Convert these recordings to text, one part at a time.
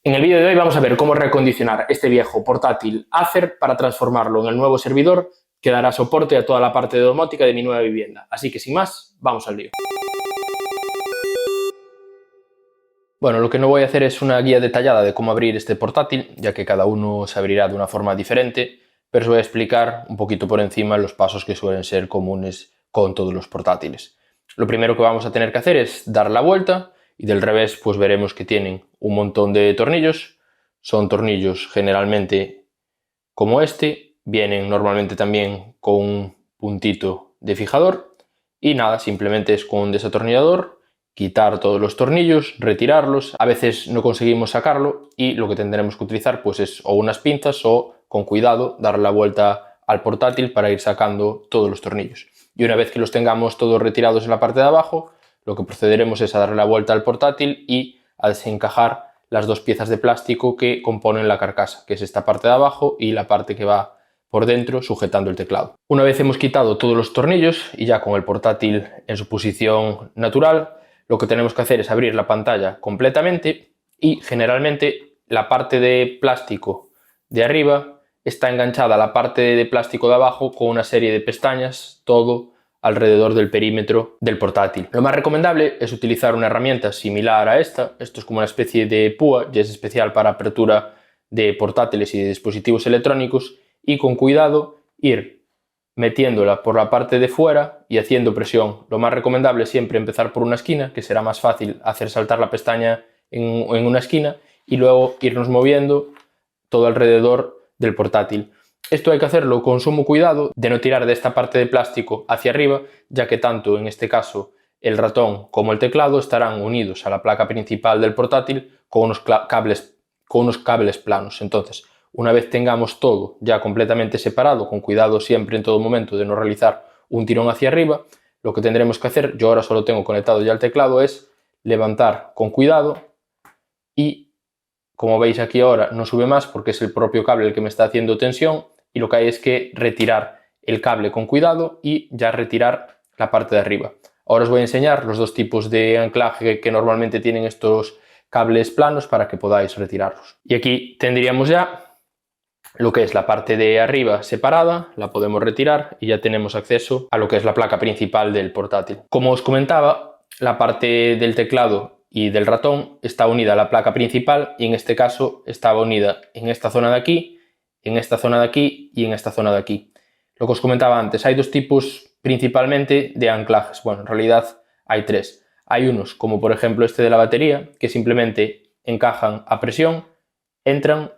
En el vídeo de hoy vamos a ver cómo reacondicionar este viejo portátil Acer para transformarlo en el nuevo servidor que dará soporte a toda la parte de domótica de mi nueva vivienda. Así que sin más, vamos al lío. Bueno, lo que no voy a hacer es una guía detallada de cómo abrir este portátil, ya que cada uno se abrirá de una forma diferente, pero os voy a explicar un poquito por encima los pasos que suelen ser comunes con todos los portátiles. Lo primero que vamos a tener que hacer es dar la vuelta y del revés pues veremos que tienen un montón de tornillos. Son tornillos generalmente como este, vienen normalmente también con un puntito de fijador y nada, simplemente es con un desatornillador quitar todos los tornillos, retirarlos. A veces no conseguimos sacarlo y lo que tendremos que utilizar pues es o unas pinzas o con cuidado dar la vuelta al portátil para ir sacando todos los tornillos. Y una vez que los tengamos todos retirados en la parte de abajo, lo que procederemos es a darle la vuelta al portátil y a desencajar las dos piezas de plástico que componen la carcasa, que es esta parte de abajo y la parte que va por dentro sujetando el teclado. Una vez hemos quitado todos los tornillos y ya con el portátil en su posición natural, lo que tenemos que hacer es abrir la pantalla completamente y generalmente la parte de plástico de arriba está enganchada a la parte de plástico de abajo con una serie de pestañas, todo alrededor del perímetro del portátil. Lo más recomendable es utilizar una herramienta similar a esta. Esto es como una especie de púa y es especial para apertura de portátiles y de dispositivos electrónicos y con cuidado ir metiéndola por la parte de fuera y haciendo presión. Lo más recomendable es siempre empezar por una esquina, que será más fácil hacer saltar la pestaña en una esquina y luego irnos moviendo todo alrededor del portátil. Esto hay que hacerlo con sumo cuidado de no tirar de esta parte de plástico hacia arriba, ya que tanto en este caso el ratón como el teclado estarán unidos a la placa principal del portátil con unos cables planos. Entonces, una vez tengamos todo ya completamente separado, con cuidado siempre en todo momento de no realizar un tirón hacia arriba, lo que tendremos que hacer, yo ahora solo tengo conectado ya el teclado, es levantar con cuidado y, como veis aquí ahora, no sube más porque es el propio cable el que me está haciendo tensión y lo que hay es que retirar el cable con cuidado y ya retirar la parte de arriba. Ahora os voy a enseñar los dos tipos de anclaje que normalmente tienen estos cables planos para que podáis retirarlos. Y aquí tendríamos ya lo que es la parte de arriba separada, la podemos retirar y ya tenemos acceso a lo que es la placa principal del portátil. Como os comentaba, la parte del teclado y del ratón está unida a la placa principal y en este caso estaba unida en esta zona de aquí, en esta zona de aquí y en esta zona de aquí. Lo que os comentaba antes, hay dos tipos principalmente de anclajes. Bueno, en realidad hay tres. Hay unos, como por ejemplo este de la batería, que simplemente encajan a presión, entran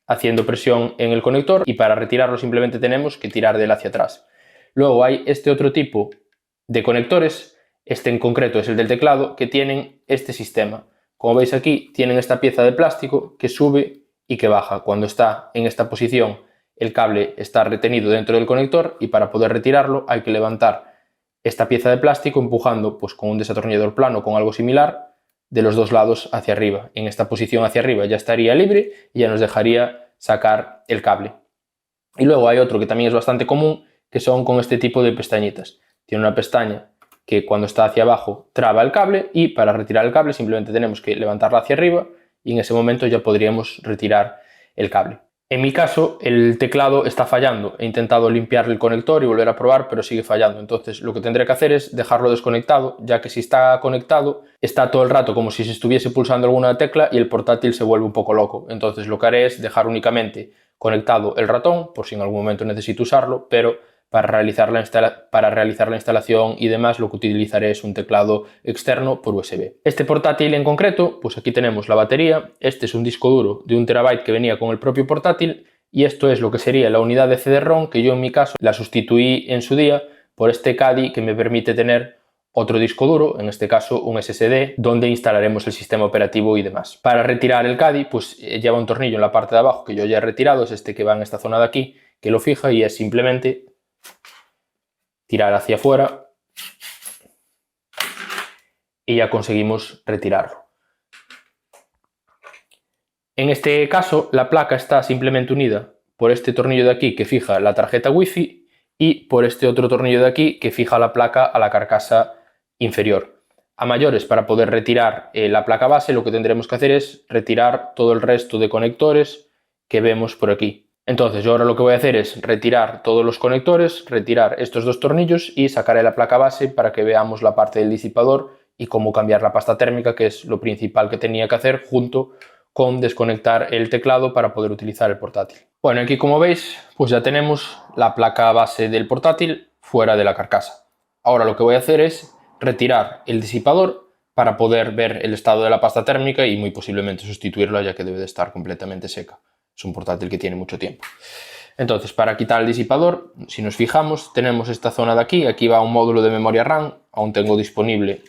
haciendo presión en el conector y para retirarlo simplemente tenemos que tirar de él hacia atrás. Luego hay este otro tipo de conectores, este en concreto es el del teclado, que tienen este sistema. Como veis aquí, tienen esta pieza de plástico que sube y que baja. Cuando está en esta posición, el cable está retenido dentro del conector y para poder retirarlo hay que levantar esta pieza de plástico empujando pues, con un desatornillador plano o con algo similar de los dos lados hacia arriba. En esta posición hacia arriba ya estaría libre y ya nos dejaría sacar el cable. Y luego hay otro que también es bastante común, que son con este tipo de pestañitas. Tiene una pestaña que cuando está hacia abajo traba el cable y para retirar el cable simplemente tenemos que levantarla hacia arriba y en ese momento ya podríamos retirar el cable. En mi caso, el teclado está fallando. He intentado limpiar el conector y volver a probar, pero sigue fallando. Entonces, lo que tendré que hacer es dejarlo desconectado, ya que si está conectado, está todo el rato como si se estuviese pulsando alguna tecla y el portátil se vuelve un poco loco. Entonces, lo que haré es dejar únicamente conectado el ratón, por si en algún momento necesito usarlo, pero para realizar la instalación y demás lo que utilizaré es un teclado externo por USB. Este portátil en concreto, pues aquí tenemos la batería, este es un disco duro de 1 TB que venía con el propio portátil y esto es lo que sería la unidad de CD-ROM que yo en mi caso la sustituí en su día por este CADI que me permite tener otro disco duro, en este caso un SSD, donde instalaremos el sistema operativo y demás. Para retirar el CADI, pues lleva un tornillo en la parte de abajo que yo ya he retirado, es este que va en esta zona de aquí, que lo fija y es simplemente tirar hacia afuera y ya conseguimos retirarlo. En este caso, la placa está simplemente unida por este tornillo de aquí que fija la tarjeta Wi-Fi y por este otro tornillo de aquí que fija la placa a la carcasa inferior. A mayores, para poder retirar la placa base, lo que tendremos que hacer es retirar todo el resto de conectores que vemos por aquí. Entonces yo ahora lo que voy a hacer es retirar todos los conectores, retirar estos dos tornillos y sacaré la placa base para que veamos la parte del disipador y cómo cambiar la pasta térmica, que es lo principal que tenía que hacer, junto con desconectar el teclado para poder utilizar el portátil. Bueno, aquí como veis, pues ya tenemos la placa base del portátil fuera de la carcasa. Ahora lo que voy a hacer es retirar el disipador para poder ver el estado de la pasta térmica y muy posiblemente sustituirla, ya que debe de estar completamente seca. Es un portátil que tiene mucho tiempo. Entonces, para quitar el disipador, si nos fijamos, tenemos esta zona de aquí. Aquí va un módulo de memoria RAM. Aún tengo disponible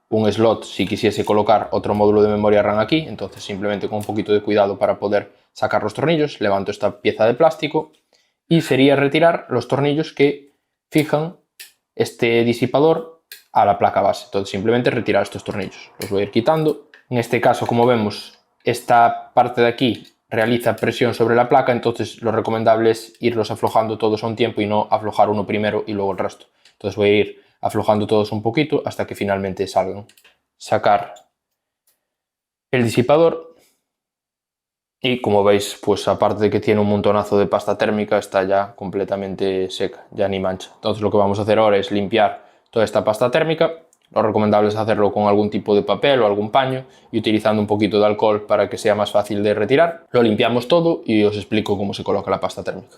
un slot si quisiese colocar otro módulo de memoria RAM aquí. Entonces, simplemente con un poquito de cuidado para poder sacar los tornillos, levanto esta pieza de plástico y sería retirar los tornillos que fijan este disipador a la placa base. Entonces, simplemente retirar estos tornillos. Los voy a ir quitando. En este caso, como vemos, esta parte de aquí realiza presión sobre la placa, entonces lo recomendable es irlos aflojando todos a un tiempo y no aflojar uno primero y luego el resto. Entonces voy a ir aflojando todos un poquito hasta que finalmente salgan. Sacar el disipador y como veis, pues aparte de que tiene un montonazo de pasta térmica, está ya completamente seca, ya ni mancha. Entonces lo que vamos a hacer ahora es limpiar toda esta pasta térmica. Lo recomendable es hacerlo con algún tipo de papel o algún paño y utilizando un poquito de alcohol para que sea más fácil de retirar. Lo limpiamos todo y os explico cómo se coloca la pasta térmica.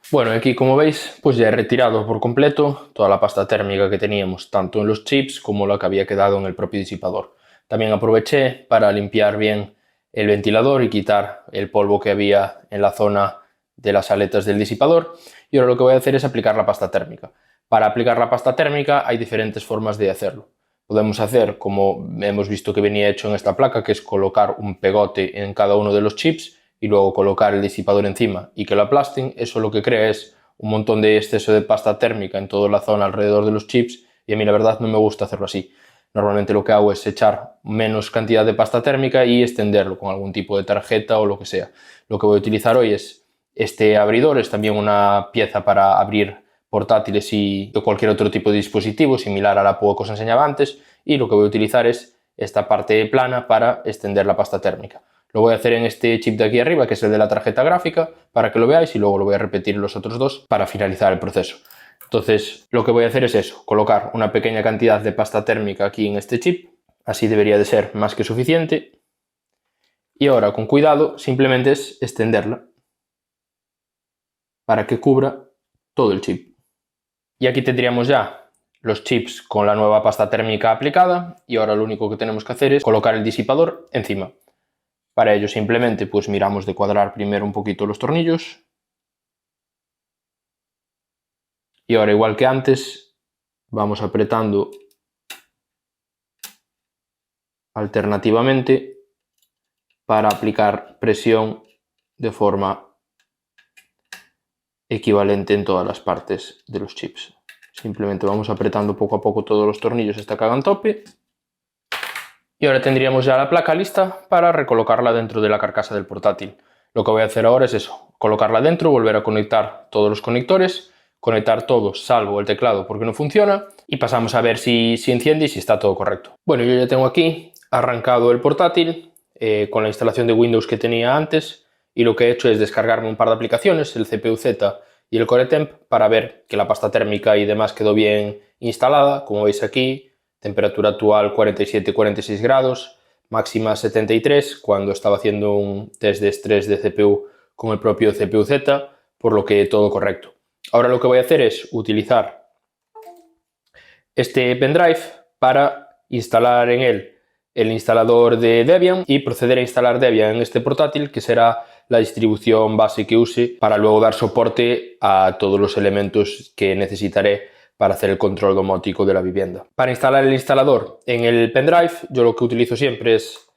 Bueno, aquí como veis, pues ya he retirado por completo toda la pasta térmica que teníamos, tanto en los chips como la que había quedado en el propio disipador. También aproveché para limpiar bien el ventilador y quitar el polvo que había en la zona de las aletas del disipador. Y ahora lo que voy a hacer es aplicar la pasta térmica. Para aplicar la pasta térmica hay diferentes formas de hacerlo. Podemos hacer como hemos visto que venía hecho en esta placa, que es colocar un pegote en cada uno de los chips y luego colocar el disipador encima y que lo aplasten. Eso lo que crea es un montón de exceso de pasta térmica en toda la zona alrededor de los chips y a mí la verdad no me gusta hacerlo así. Normalmente lo que hago es echar menos cantidad de pasta térmica y extenderlo con algún tipo de tarjeta o lo que sea. Lo que voy a utilizar hoy es este abridor, es también una pieza para abrir portátiles y cualquier otro tipo de dispositivo, similar a la PUO que os enseñaba antes, y lo que voy a utilizar es esta parte plana para extender la pasta térmica. Lo voy a hacer en este chip de aquí arriba, que es el de la tarjeta gráfica, para que lo veáis y luego lo voy a repetir en los otros dos para finalizar el proceso. Entonces, lo que voy a hacer es eso, colocar una pequeña cantidad de pasta térmica aquí en este chip, así debería de ser más que suficiente. Y ahora, con cuidado, simplemente es extenderla para que cubra todo el chip. Y aquí tendríamos ya los chips con la nueva pasta térmica aplicada y ahora lo único que tenemos que hacer es colocar el disipador encima. Para ello simplemente pues miramos de cuadrar primero un poquito los tornillos y ahora igual que antes vamos apretando alternativamente para aplicar presión de forma equivalente en todas las partes de los chips. Simplemente vamos apretando poco a poco todos los tornillos hasta que hagan tope. Y ahora tendríamos ya la placa lista para recolocarla dentro de la carcasa del portátil. Lo que voy a hacer ahora es eso, colocarla dentro, volver a conectar todos los conectores, conectar todos salvo el teclado porque no funciona y pasamos a ver si enciende y si está todo correcto. Bueno, yo ya tengo aquí arrancado el portátil con la instalación de Windows que tenía antes y lo que he hecho es descargarme un par de aplicaciones, el CPU-Z y el CoreTemp, para ver que la pasta térmica y demás quedó bien instalada, como veis aquí. Temperatura actual 47-46 grados, máxima 73 cuando estaba haciendo un test de estrés de CPU con el propio CPU-Z, por lo que todo correcto. Ahora lo que voy a hacer es utilizar este pendrive para instalar en él el instalador de Debian y proceder a instalar Debian en este portátil, que será la distribución base que use para luego dar soporte a todos los elementos que necesitaré para hacer el control domótico de la vivienda. Para instalar el instalador en el pendrive, yo lo que utilizo siempre es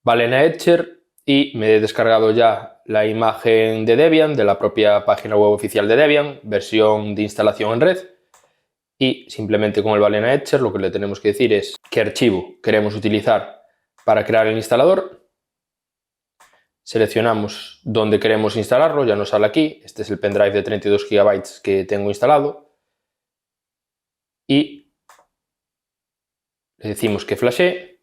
Balena Etcher y me he descargado ya la imagen de Debian de la propia página web oficial de Debian, versión de instalación en red, y simplemente con el Balena Etcher lo que le tenemos que decir es qué archivo queremos utilizar para crear el instalador. Seleccionamos dónde queremos instalarlo, ya nos sale aquí, este es el pendrive de 32 GB que tengo instalado. Y le decimos que flashee.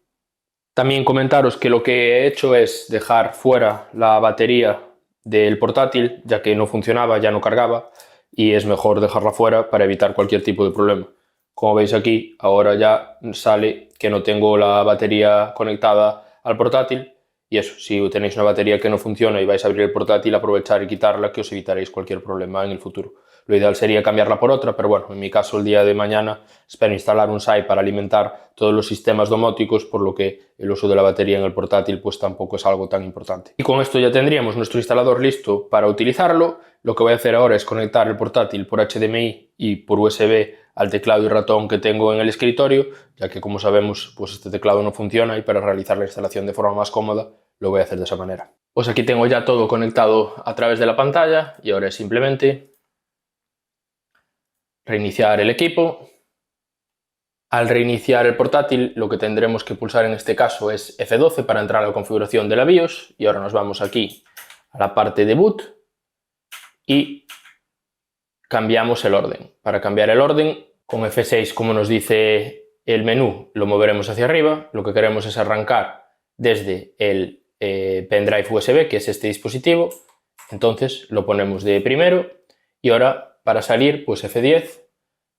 También comentaros que lo que he hecho es dejar fuera la batería del portátil, ya que no funcionaba, ya no cargaba, y es mejor dejarla fuera para evitar cualquier tipo de problema. Como veis aquí, ahora ya sale que no tengo la batería conectada al portátil, y eso, si tenéis una batería que no funciona y vais a abrir el portátil, aprovechar y quitarla, que os evitaréis cualquier problema en el futuro. Lo ideal sería cambiarla por otra, pero bueno, en mi caso el día de mañana espero instalar un SAI para alimentar todos los sistemas domóticos, por lo que el uso de la batería en el portátil pues tampoco es algo tan importante. Y con esto ya tendríamos nuestro instalador listo para utilizarlo. Lo que voy a hacer ahora es conectar el portátil por HDMI y por USB al teclado y ratón que tengo en el escritorio, ya que como sabemos pues este teclado no funciona y para realizar la instalación de forma más cómoda lo voy a hacer de esa manera. Pues aquí tengo ya todo conectado a través de la pantalla y ahora es simplemente reiniciar el equipo. Al reiniciar el portátil lo que tendremos que pulsar en este caso es F12 para entrar a la configuración de la BIOS, y ahora nos vamos aquí a la parte de boot y cambiamos el orden. Para cambiar el orden, con F6, como nos dice el menú, lo moveremos hacia arriba. Lo que queremos es arrancar desde el pendrive USB, que es este dispositivo. Entonces lo ponemos de primero y ahora para salir pues F10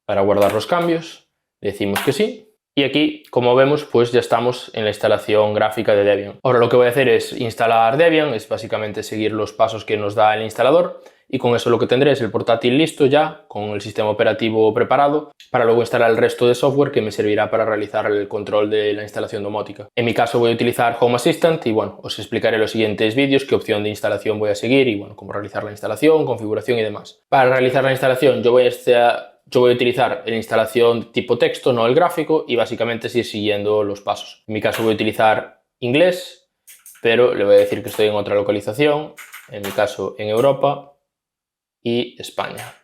para guardar los cambios, le decimos que sí. Y aquí, como vemos, pues ya estamos en la instalación gráfica de Debian. Ahora lo que voy a hacer es instalar Debian, es básicamente seguir los pasos que nos da el instalador, y con eso lo que tendré es el portátil listo ya, con el sistema operativo preparado, para luego instalar el resto de software que me servirá para realizar el control de la instalación domótica. En mi caso voy a utilizar Home Assistant y bueno, os explicaré en los siguientes vídeos qué opción de instalación voy a seguir y bueno, cómo realizar la instalación, configuración y demás. Para realizar la instalación yo voy a utilizar la instalación tipo texto, no el gráfico, y básicamente es ir siguiendo los pasos. En mi caso voy a utilizar inglés, pero le voy a decir que estoy en otra localización, en mi caso en Europa y España.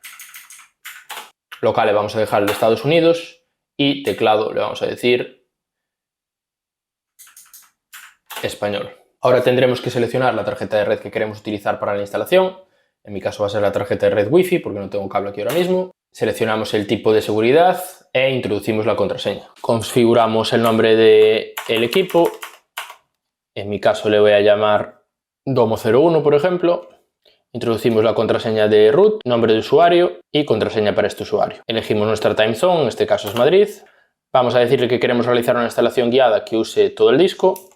Local le vamos a dejar el de Estados Unidos y teclado le vamos a decir español. Ahora tendremos que seleccionar la tarjeta de red que queremos utilizar para la instalación. En mi caso va a ser la tarjeta de red Wi-Fi porque no tengo cable aquí ahora mismo. Seleccionamos el tipo de seguridad e introducimos la contraseña. Configuramos el nombre del equipo. En mi caso le voy a llamar Domo01, por ejemplo. Introducimos la contraseña de root, nombre de usuario y contraseña para este usuario. Elegimos nuestra time zone, en este caso es Madrid. Vamos a decirle que queremos realizar una instalación guiada que use todo el disco.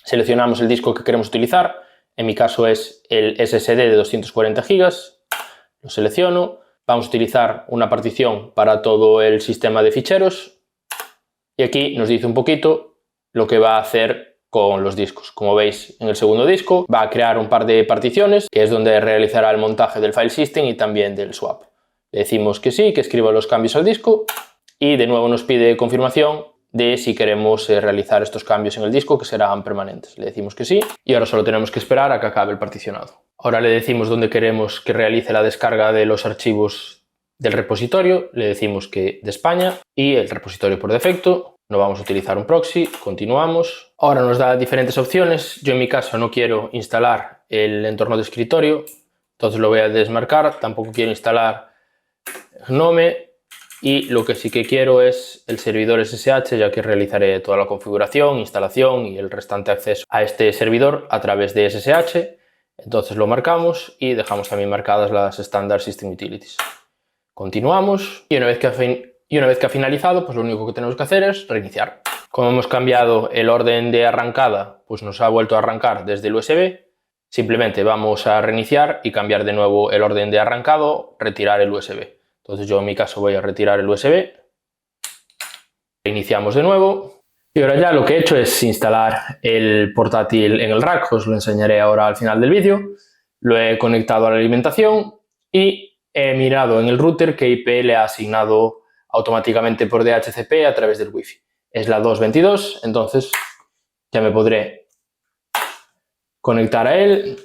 Seleccionamos el disco que queremos utilizar. En mi caso es el SSD de 240 GB. Lo selecciono. Vamos a utilizar una partición para todo el sistema de ficheros. Y aquí nos dice un poquito lo que va a hacer con los discos. Como veis, en el segundo disco va a crear un par de particiones, que es donde realizará el montaje del file system y también del swap. Le decimos que sí, que escriba los cambios al disco y de nuevo nos pide confirmación de si queremos realizar estos cambios en el disco, que serán permanentes. Le decimos que sí y ahora solo tenemos que esperar a que acabe el particionado. Ahora le decimos dónde queremos que realice la descarga de los archivos del repositorio. Le decimos que de España y el repositorio por defecto. No vamos a utilizar un proxy, continuamos. Ahora nos da diferentes opciones. Yo en mi caso no quiero instalar el entorno de escritorio, entonces lo voy a desmarcar. Tampoco quiero instalar GNOME y lo que sí que quiero es el servidor SSH, ya que realizaré toda la configuración, instalación y el restante acceso a este servidor a través de SSH. Entonces lo marcamos y dejamos también marcadas las Standard System Utilities. Continuamos y una vez que ha finalizado, pues lo único que tenemos que hacer es reiniciar. Como hemos cambiado el orden de arrancada, pues nos ha vuelto a arrancar desde el USB. Simplemente vamos a reiniciar y cambiar de nuevo el orden de arrancado, retirar el USB. Entonces yo en mi caso voy a retirar el USB. Reiniciamos de nuevo. Y ahora ya lo que he hecho es instalar el portátil en el rack, os lo enseñaré ahora al final del vídeo. Lo he conectado a la alimentación y he mirado en el router qué IP le ha asignado automáticamente por DHCP a través del Wi-Fi. Es la 222, entonces ya me podré conectar a él.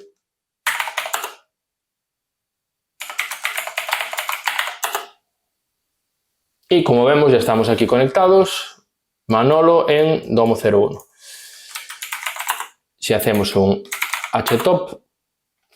Y como vemos ya estamos aquí conectados. Manolo en Domo01. Si hacemos un htop,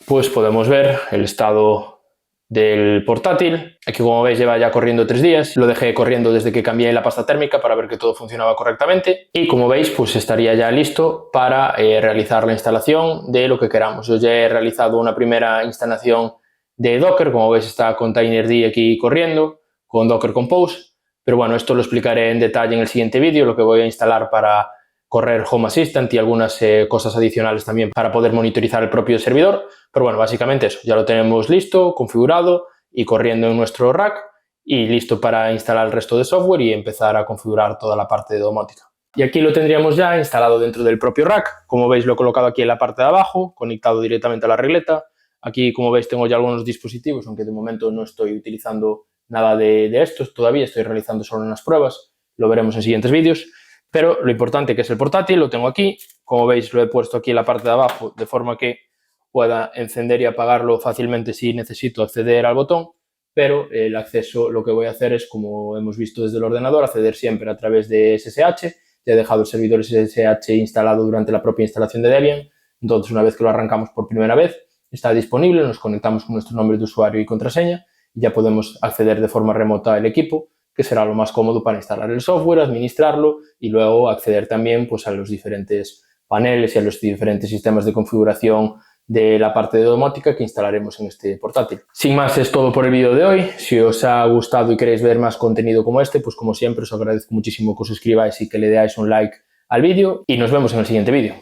pues podemos ver el estado del portátil. Aquí, como veis, lleva ya corriendo 3 días. Lo dejé corriendo desde que cambié la pasta térmica para ver que todo funcionaba correctamente. Y como veis, pues estaría ya listo para realizar la instalación de lo que queramos. Yo ya he realizado una primera instalación de Docker. Como veis, está Containerd aquí corriendo con Docker Compose. Pero bueno, esto lo explicaré en detalle en el siguiente vídeo, lo que voy a instalar para correr Home Assistant y algunas cosas adicionales también para poder monitorizar el propio servidor. Pero bueno, básicamente eso, ya lo tenemos listo, configurado y corriendo en nuestro rack y listo para instalar el resto de software y empezar a configurar toda la parte de domótica. Y aquí lo tendríamos ya instalado dentro del propio rack. Como veis, lo he colocado aquí en la parte de abajo, conectado directamente a la regleta. Aquí, como veis, tengo ya algunos dispositivos, aunque de momento no estoy utilizando nada de estos todavía, estoy realizando solo unas pruebas, lo veremos en siguientes vídeos. Pero lo importante, que es el portátil, lo tengo aquí. Como veis, lo he puesto aquí en la parte de abajo de forma que pueda encender y apagarlo fácilmente si necesito acceder al botón, pero el acceso lo que voy a hacer es, como hemos visto desde el ordenador, acceder siempre a través de SSH. Ya he dejado el servidor SSH instalado durante la propia instalación de Debian, entonces una vez que lo arrancamos por primera vez, está disponible, nos conectamos con nuestro nombre de usuario y contraseña y ya podemos acceder de forma remota al equipo, que será lo más cómodo para instalar el software, administrarlo y luego acceder también pues, a los diferentes paneles y a los diferentes sistemas de configuración de la parte de domótica que instalaremos en este portátil. Sin más, es todo por el vídeo de hoy. Si os ha gustado y queréis ver más contenido como este, pues como siempre os agradezco muchísimo que os suscribáis y que le deáis un like al vídeo y nos vemos en el siguiente vídeo.